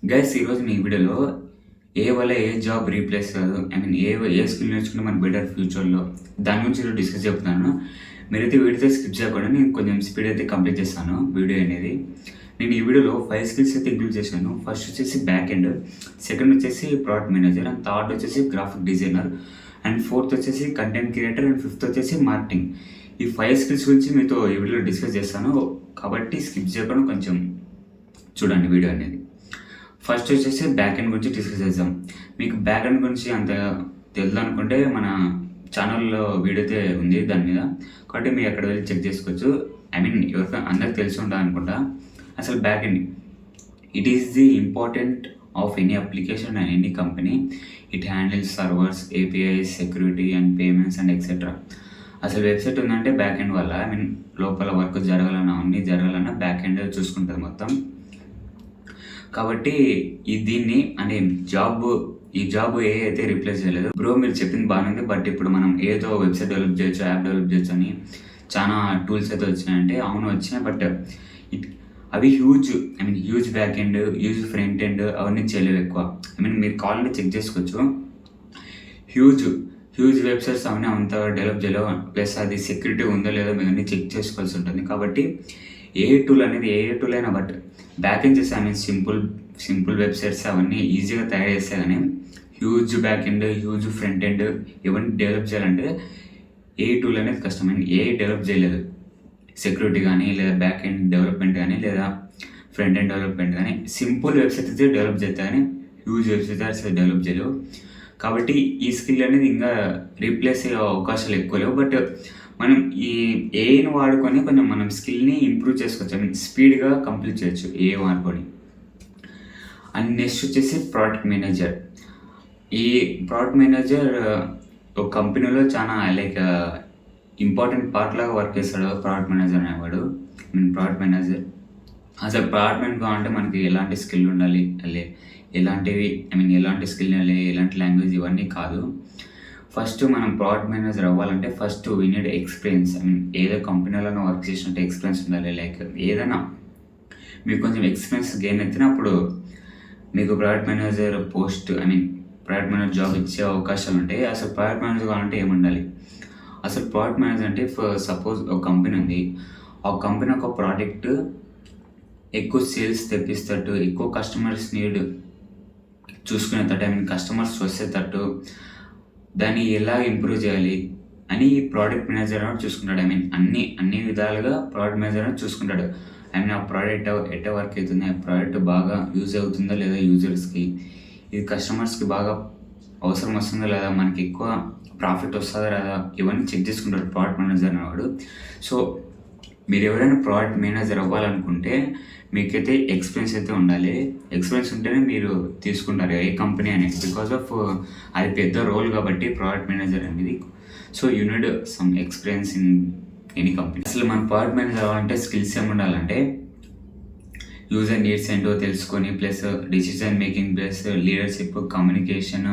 Guys ఈరోజు మీ వీడియోలో ఏ వల్ల ఏ జాబ్ రీప్లేస్ కాదు, ఏ స్కిల్ నేర్చుకుంటే మన బెటర్ ఫ్యూచర్లో దాని గురించి ఈరోజు డిస్కస్ చెప్తున్నాను. మీరైతే వీడియోతో స్కిప్ చేయకుండా నేను కొంచెం స్పీడ్ అయితే కంప్లీట్ చేస్తాను వీడియో అనేది. నేను ఈ వీడియోలో 5 స్కిల్స్ అయితే ఇంక్లూడ్ చేశాను. ఫస్ట్ వచ్చేసి బ్యాక్ ఎండ్, సెకండ్ వచ్చేసి ప్రోడక్ట్ మేనేజర్, అండ్ థర్డ్ వచ్చేసి గ్రాఫిక్ డిజైనర్, అండ్ ఫోర్త్ వచ్చేసి కంటెంట్ క్రియేటర్, అండ్ ఫిఫ్త్ వచ్చేసి మార్కెటింగ్. ఈ 5 స్కిల్స్ గురించి మీతో ఈ వీడియోలో డిస్కస్ చేస్తాను, కాబట్టి స్కిప్ చేయకుండా కొంచెం చూడండి వీడియో అనేది. ఫస్ట్ వచ్చేసి బ్యాక్ ఎండ్ గురించి డిస్కస్ చేద్దాం. మీకు బ్యాక్ ఎండ్ గురించి అంత తెలుసు అనుకుంటే మన ఛానల్లో వీడియో అయితే ఉంది దాని మీద, కాబట్టి మీరు అక్కడ వెళ్ళి చెక్ చేసుకోవచ్చు. ఎవరికి అందరికి తెలిసి ఉంటుంది అనుకుంటా. అసలు back end it is the important of any application and any company. It handles servers, APIs, security and payments and etcetera. అసలు వెబ్సైట్ ఉందంటే బ్యాక్ ఎండ్ వల్ల లోపల వర్క్ జరగాలన్నా అన్నీ జరగాలన్నా బ్యాక్ ఎండ్ చూసుకుంటుంది మొత్తం. కాబట్టి దీన్ని అంటే ఈ జాబ్ ఏ అయితే రీప్లేస్ చేయలేదు. బ్రో మీరు చెప్పింది బాగానే ఉంది, బట్ ఇప్పుడు మనం ఏదో వెబ్సైట్ డెవలప్ చేయొచ్చు, యాప్ డెవలప్ చేయొచ్చు అని చాలా టూల్స్ అయితే వచ్చినాయంటే అవును వచ్చినాయి, బట్ అవి huge back end, huge front end అవన్నీ చేయలేవు ఎక్కువ. మీరు కావాలంటే చెక్ చేసుకోవచ్చు. హ్యూజ్ వెబ్సైట్స్ అవన్నీ అంత డెవలప్ చేయలేవు, ప్లస్ అది సెక్యూరిటీ ఉందో లేదో మీరు అన్నీ చెక్ చేసుకోవాల్సి ఉంటుంది. కాబట్టి ఏ టూల్ అయినా బట్ బ్యాక్ ఎండ్ చేస్తే సింపుల్ వెబ్సైట్స్ అవన్నీ ఈజీగా తయారు చేస్తే కానీ huge back end, huge front end ఇవన్నీ డెవలప్ చేయాలంటే ఏ టూల్ అనేది కష్టమైన ఏ డెవలప్ చేయలేదు. సెక్యూరిటీ కానీ లేదా బ్యాక్ ఎండ్ డెవలప్మెంట్ కానీ లేదా ఫ్రంట్ ఎండ్ డెవలప్మెంట్ కానీ సింపుల్ వెబ్సైట్ అయితే డెవలప్ చేస్తే కానీ హ్యూజ్ వెబ్సైట్స్ డెవలప్ చేయలేవు. కాబట్టి ఈ స్కిల్ అనేది ఇంకా రీప్లేస్ అయ్యే అవకాశాలు ఎక్కువ లేవు. బట్ మనం ఈ ఏఐని వాడుకొని కొంచెం మనం స్కిల్ని ఇంప్రూవ్ చేసుకోవచ్చు, స్పీడ్గా కంప్లీట్ చేయొచ్చు ఏ వాడుకొని. అండ్ నెక్స్ట్ వచ్చేసి ప్రోడక్ట్ మేనేజర్. ఈ ప్రోడక్ట్ మేనేజర్ ఒక కంపెనీలో చాలా ఇంపార్టెంట్ పార్ట్ లాగా వర్క్ చేస్తాడు ప్రోడక్ట్ మేనేజర్ అనేవాడు. ప్రోడక్ట్ మేనేజర్ అసలు ప్రోడక్ట్ మేనేజర్ కావాలంటే మనకి ఎలాంటి స్కిల్ ఉండాలి, ఎలాంటి స్కిల్ ఉండాలి, ఎలాంటి లాంగ్వేజ్ ఇవన్నీ కాదు. ఫస్ట్ మనం ప్రోడక్ట్ మేనేజర్ అవ్వాలంటే ఫస్ట్ వీ నీడ్ ఎక్స్పీరియన్స్. ఏదో కంపెనీలోనో వర్క్ చేసినట్టు ఎక్స్పీరియన్స్ ఉండాలి. ఏదైనా మీకు కొంచెం ఎక్స్పీరియన్స్ గెయిన్ అయినప్పుడు మీకు product manager product manager job ఇచ్చే అవకాశాలు ఉంటాయి. అసలు ప్రోడక్ట్ మేనేజర్ కావాలంటే ఏముండాలి? అసలు ప్రోడక్ట్ మేనేజర్ అంటే సపోజ్ ఒక కంపెనీ ఉంది, ఆ కంపెనీ ఒక ప్రోడక్ట్ ఎక్కువ సేల్స్ తెప్పిస్తట్టు, ఎక్కువ కస్టమర్స్ నీడ్ చూసుకునేటట్టు, కస్టమర్స్ వచ్చేటట్టు దాన్ని ఎలా ఇంప్రూవ్ చేయాలి అని ప్రోడక్ట్ మేనేజర్ అని చూసుకుంటాడు. అన్ని విధాలుగా ప్రోడక్ట్ మేనేజర్ అని చూసుకుంటాడు. ఆ ప్రోడక్ట్ ఎట్ట వర్క్ అవుతుంది, ఆ ప్రోడక్ట్ బాగా యూజ్ అవుతుందా లేదా యూజర్స్కి, ఇది కస్టమర్స్కి బాగా అవసరం వస్తుందా లేదా, మనకి ఎక్కువ ప్రాఫిట్ వస్తుందా లేదా, ఇవన్నీ చెక్ చేసుకుంటాడు ప్రోడక్ట్ మేనేజర్ అనేవాడు. సో మీరు ఎవరైనా ప్రోడక్ట్ మేనేజర్ అవ్వాలనుకుంటే మీకైతే ఎక్స్పీరియన్స్ అయితే ఉండాలి. ఎక్స్పీరియన్స్ ఉంటేనే మీరు తీసుకుంటారు ఏ కంపెనీ అనేది, బికాస్ ఆఫ్ అది పెద్ద రోల్ కాబట్టి ప్రోడక్ట్ మేనేజర్ అనేది. So you need some experience in any company. అసలు మన ప్రోడక్ట్ మేనేజర్ అవ్వాలంటే స్కిల్స్ ఏమి ఉండాలంటే యూజర్ నీడ్స్ ఏంటో తెలుసుకొని, plus decision making, plus leadership, communication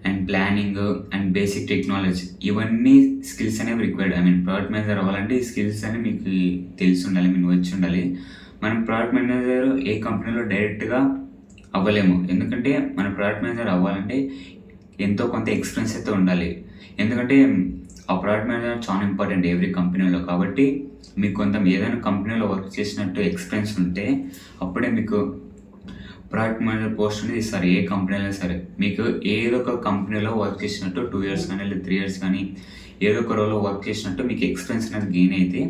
and planning and basic technology, ఇవన్నీ స్కిల్స్ అనేవి రిక్వైర్డ్. ప్రోడక్ట్ మేనేజర్ అవ్వాలంటే ఈ స్కిల్స్ అనేవి మీకు తెలిసి ఉండాలి, మీకు వచ్చి ఉండాలి. మనం ప్రోడక్ట్ మేనేజర్ ఏ కంపెనీలో డైరెక్ట్గా అవ్వలేము, ఎందుకంటే మన ప్రోడక్ట్ మేనేజర్ అవ్వాలంటే ఎంతో కొంత ఎక్స్పీరియన్స్ అయితే ఉండాలి. ఎందుకంటే ఆ ప్రోడక్ట్ మేనేజర్ చాలా ఇంపార్టెంట్ ఎవ్రీ కంపెనీలో. కాబట్టి మీకు ఏదైనా కంపెనీలో వర్క్ చేసినట్టు ఎక్స్పీరియన్స్ ఉంటే అప్పుడే మీకు ప్రోడక్ట్ మేనేజర్ పోస్ట్ అనేది ఇస్తారు. ఏ కంపెనీ అయినా సరే మీకు ఏదో ఒక కంపెనీలో వర్క్ చేసినట్టు 2 years కానీ లేదా 3 years కానీ ఏదో ఒక రోల్లో వర్క్ చేసినట్టు మీకు ఎక్స్పీరియన్స్ అనేది గెయిన్ అయితే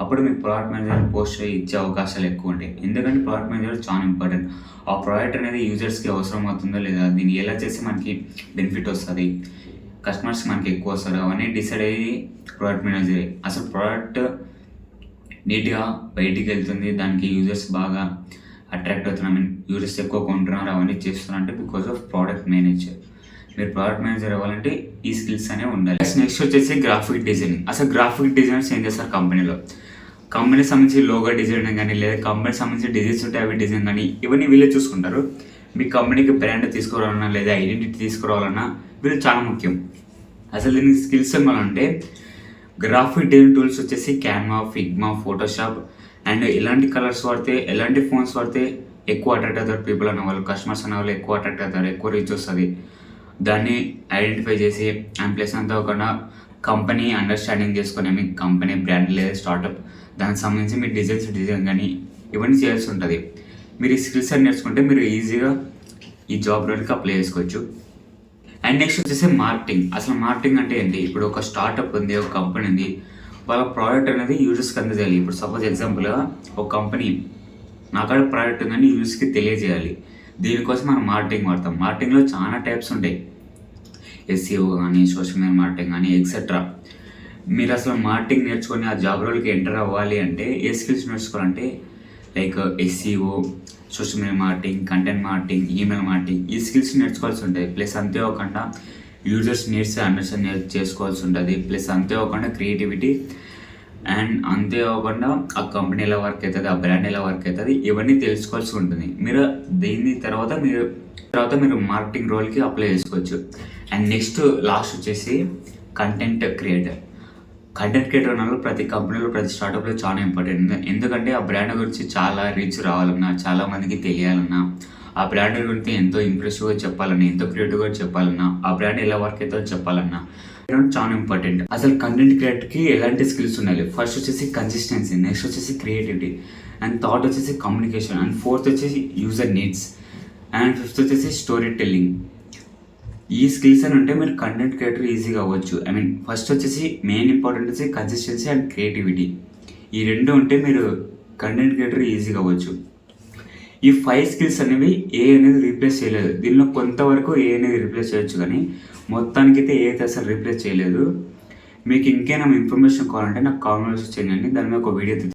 అప్పుడు మీకు ప్రోడక్ట్ మేనేజర్ పోస్ట్ ఇచ్చే అవకాశాలు ఎక్కువ ఉంటాయి. ఎందుకంటే ప్రోడక్ట్ మేనేజర్ చాలా ఇంపార్టెంట్. ఆ ప్రోడక్ట్ అనేది యూజర్స్కి అవసరం అవుతుందో లేదా, దీన్ని ఎలా చేస్తే మనకి బెనిఫిట్ వస్తుంది, కస్టమర్స్కి మనకి ఎక్కువ వస్తారు, అవన్నీ డిసైడ్ అయ్యి ప్రోడక్ట్ మేనేజరే. అసలు ప్రోడక్ట్ నీట్గా బయటికి వెళ్తుంది, దానికి యూజర్స్ బాగా అట్రాక్ట్ అవుతున్నాం, యూజర్స్ ఎక్కువ కొంటున్నారు, అవన్నీ చేస్తున్నారంటే బికాస్ ఆఫ్ ప్రోడక్ట్ మేనేజర్. మీరు ప్రోడక్ట్ మేనేజర్ అవ్వాలంటే ఈ స్కిల్స్ అనేవి ఉండాలి. నెక్స్ట్ వచ్చేసి గ్రాఫిక్ డిజైనింగ్. అసలు గ్రాఫిక్ డిజైనర్స్ ఏం చేస్తారు కంపెనీలో? కంపెనీకి సంబంధించి లోగో డిజైన్ కానీ లేదా కంపెనీకి సంబంధించి డిజైన్స్ ఉంటే అవి డిజైన్ కానీ ఇవన్నీ వీళ్ళే చూసుకుంటారు. మీ కంపెనీకి బ్రాండ్ తీసుకురావాలన్నా లేదా ఐడెంటిటీ తీసుకురావాలన్నా వీళ్ళు చాలా ముఖ్యం. అసలు దీనికి స్కిల్స్ ఏమన్నా గ్రాఫిక్ డిజైన్ టూల్స్ వచ్చేసి క్యాన్వా, ఫిగ్మా, ఫోటోషాప్, అండ్ ఎలాంటి కలర్స్ వాడితే, ఎలాంటి ఫోన్స్ వాడితే ఎక్కువ అట్రాక్ట్ అవుతారు. పీపుల్ అనేవాళ్ళు, కస్టమర్స్ అనేవాళ్ళు ఎక్కువ అట్రాక్ట్ అవుతారు, ఎక్కువ రీచ్ వస్తుంది. దాన్ని ఐడెంటిఫై చేసి అండ్ ప్లస్ అంతా కాకుండా కంపెనీ అండర్స్టాండింగ్ చేసుకొని, మీ కంపెనీ బ్రాండ్ లేదా స్టార్టప్ దానికి సంబంధించి మీ డిజైన్ కానీ ఇవన్నీ చేయాల్సి ఉంటుంది. మీరు ఈ స్కిల్స్ అని నేర్చుకుంటే మీరు ఈజీగా ఈ జాబ్ రోల్కి అప్లై చేసుకోవచ్చు. అండ్ నెక్స్ట్ వచ్చేసి మార్కెటింగ్. అసలు మార్కెటింగ్ అంటే ఏంటి? ఇప్పుడు ఒక స్టార్టప్ ఉంది, ఒక కంపెనీ ఉంది, వాళ్ళ ప్రోడక్ట్ అనేది యూజర్స్కి అందజేయాలి. ఇప్పుడు సపోజ్ ఎగ్జాంపుల్గా ఒక కంపెనీ నా కాడ ప్రోడక్ట్ ఉందని యూజర్స్కి తెలియజేయాలి. దీనికోసం మనం మార్కెటింగ్ వాడతాం. మార్కెటింగ్లో చాలా టైప్స్ ఉంటాయి, ఎస్ఈఓ కానీ, సోషల్ మీడియా మార్కెటింగ్ కానీ, ఎక్సెట్రా. మీరు అసలు మార్కెటింగ్ నేర్చుకొని ఆ జాబ్ రోల్కి ఎంటర్ అవ్వాలి అంటే ఏ స్కిల్స్ నేర్చుకోవాలంటే like SEO, social media marketing, content marketing, email marketing, ఈ స్కిల్స్ నేర్చుకోవాల్సి ఉంటుంది. ప్లస్ అంతేకాకుండా యూజర్స్ నీడ్స్ అండర్స్టాండ్ చేసుకోవాల్సి ఉంటుంది. ప్లస్ అంతేకాకుండా క్రియేటివిటీ అండ్ అంతేకాకుండా ఆ కంపెనీ ఎలా వర్క్ అవుతుంది, ఆ బ్రాండ్ ఎలా వర్క్ అవుతుంది, ఇవన్నీ తెలుసుకోవాల్సి ఉంటుంది. మీరు దీని తర్వాత మీరు మార్కెటింగ్ రోల్కి అప్లై చేసుకోవచ్చు. అండ్ నెక్స్ట్ లాస్ట్ వచ్చేసి కంటెంట్ క్రియేటర్. కంటెంట్ క్రియేటర్ అన్న ప్రతి కంపెనీలో, ప్రతి స్టార్టప్లో చాలా ఇంపార్టెంట్. ఎందుకంటే ఆ బ్రాండ్ గురించి చాలా రీచ్ రావాలన్నా, చాలా మందికి తెలియాలన్నా, ఆ బ్రాండ్ గురించి ఎంతో ఇంప్రెసివ్గా చెప్పాలన్నా, ఎంతో క్రియేటివ్గా చెప్పాలన్నా, ఆ బ్రాండ్ ఎలా వర్క్ అవుతుందో చెప్పాలన్నా చాలా ఇంపార్టెంట్. అసలు కంటెంట్ క్రియేటర్కి ఎలాంటి స్కిల్స్ ఉండాలి? ఫస్ట్ వచ్చేసి కన్సిస్టెన్సీ, నెక్స్ట్ వచ్చేసి క్రియేటివిటీ, అండ్ థర్డ్ వచ్చేసి కమ్యూనికేషన్, అండ్ ఫోర్త్ వచ్చేసి యూజర్ నీడ్స్, అండ్ ఫిఫ్త్ వచ్చేసి స్టోరీ టెల్లింగ్. ఈ స్కిల్స్ అని ఉంటే మీరు కంటెంట్ క్రియేటర్ ఈజీగా అవ్వచ్చు. ఫస్ట్ వచ్చేసి మెయిన్ ఇంపార్టెంట్ వచ్చి కన్సిస్టెన్సీ అండ్ క్రియేటివిటీ. ఈ రెండు ఉంటే మీరు కంటెంట్ క్రియేటర్ ఈజీగా అవ్వచ్చు. ఈ 5 స్కిల్స్ అనేవి ఏ అనేది రీప్లేస్ చేయలేదు. దీనిలో కొంతవరకు ఏ అనేది రీప్లేస్ చేయొచ్చు, కానీ మొత్తానికైతే ఏ అయితే అసలు రీప్లేస్ చేయలేదు. మీకు ఇంకేమైనా ఇన్ఫర్మేషన్ కావాలంటే నాకు కామెంట్స్ చేయండి, దాని మీద ఒక వీడియో